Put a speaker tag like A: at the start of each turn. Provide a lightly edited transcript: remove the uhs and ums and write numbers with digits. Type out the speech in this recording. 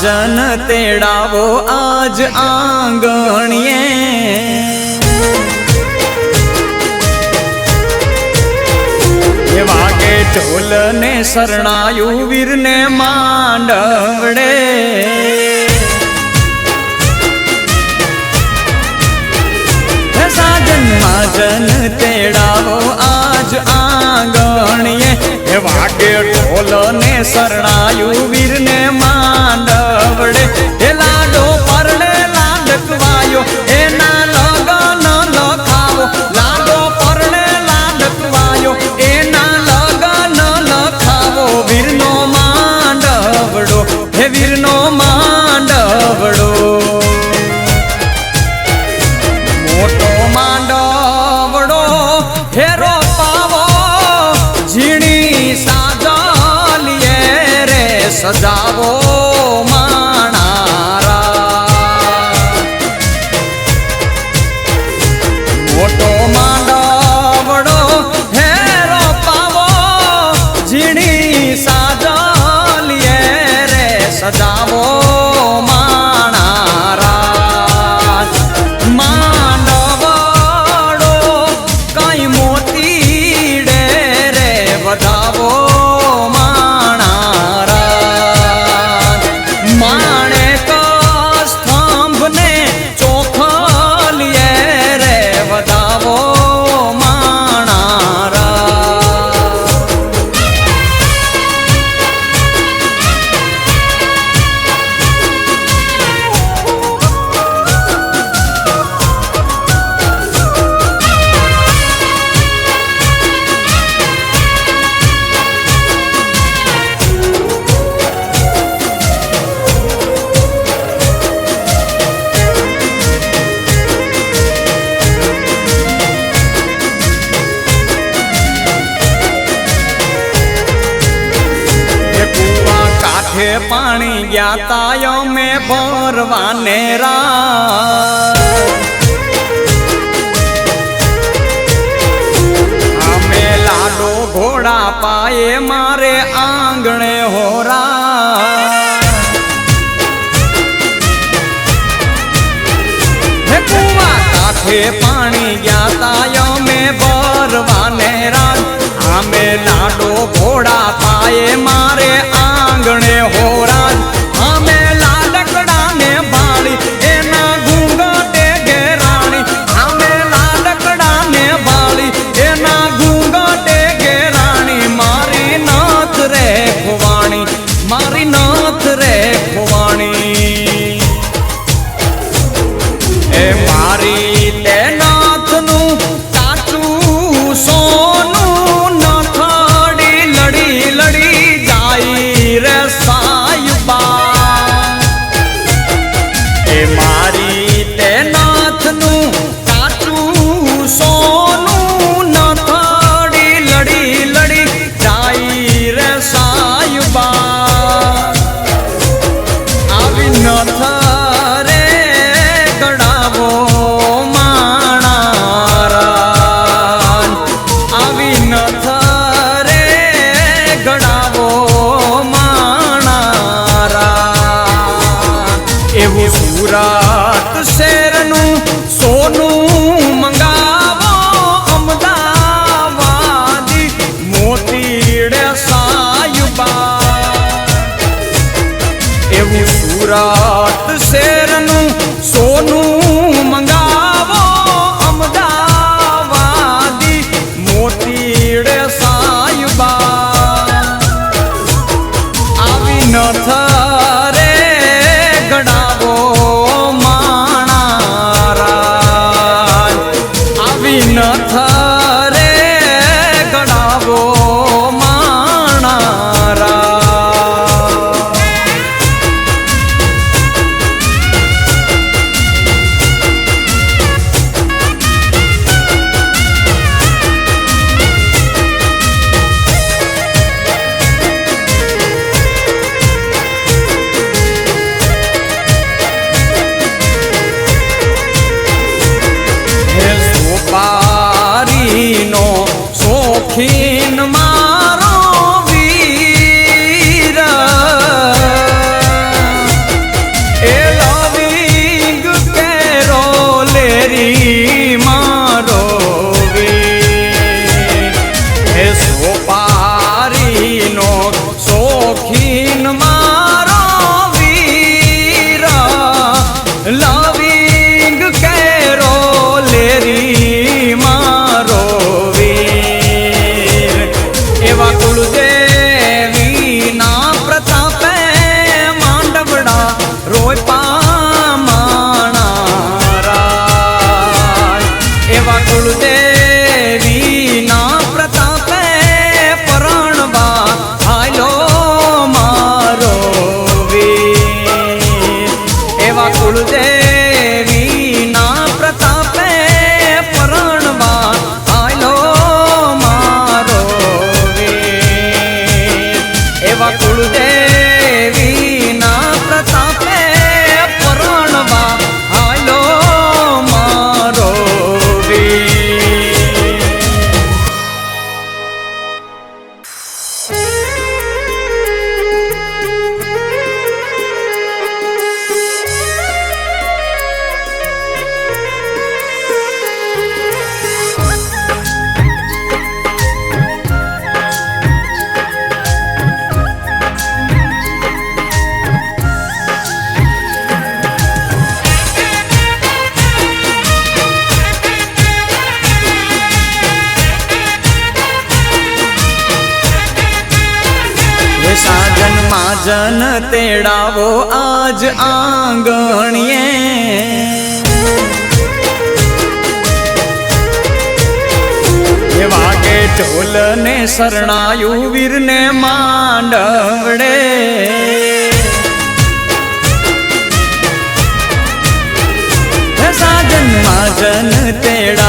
A: સાજન તેડાવો આજ આંગણીએ વાગે ઢોલ ને શરણાયું વીર ને માંડવડે સાજન માજન તેડાવો આજ આંગણીએ વાગે ઢોલ ને શરણાયું વીર ને માંડવડે એ લાડો પરણે લાડકવાયો એના લગન લખાવો લાડો પરણે લાડકવાયો એના લગન લખાવો વીરનો માંડવડો હે વીરનો માંડવડો મોટો માંડવડો હેરો પાવો ઝીણી સાજલીએ રે સજાવો માણારા મોટો માંડવડો હેરો પાવો ઝીણી સાજલીએ રે સજાવો પાણી ગયા તાયો મેં ભરવાને અમે લાડો ઘોડા પાયે મારે આંગણે હોરા કુવા કાંઠે પાણી ગયા તાયો મેં ભરવાને અમે લાડો ઘોડા પાયે મારે આંગણે હોરાજ અમે લાડકડા ને બાળી એના ઘૂંઘટે ઘેરાણી અમે લાડકડા ને બાળી એના ઘૂંઘટે ઘેરાણી મારી નાથ રે ખુવાણી મારી નાથ રે ખુવાણી એ મારી તે નાથનું કાચું સોનું નથડી લડી લડી જાય રે સાયુબા એ મારી તે નાથનું કાચું સોનું નથડી લડી લડી જાય રે સાયુબા આવી નથ રે ગડાવો માણારા આવી નથ રે ગડાવો એવું સુરત શહેરનું સોનું મંગાવો અમદાવાદી મોતીડે સાયુબા એવું સુરત શહેરનું સોનું મંગાવો અમદાવાદી મોતીડે સાયુબા આવી નથ ગડાવો માણારા આવી નથ રે ગડાવો માણારા સાજન તેડાવો આજ આંગણીએ વાગે ઢોલ ને શરણાયું વીર ને માંડવડે સાજન માજન તેડા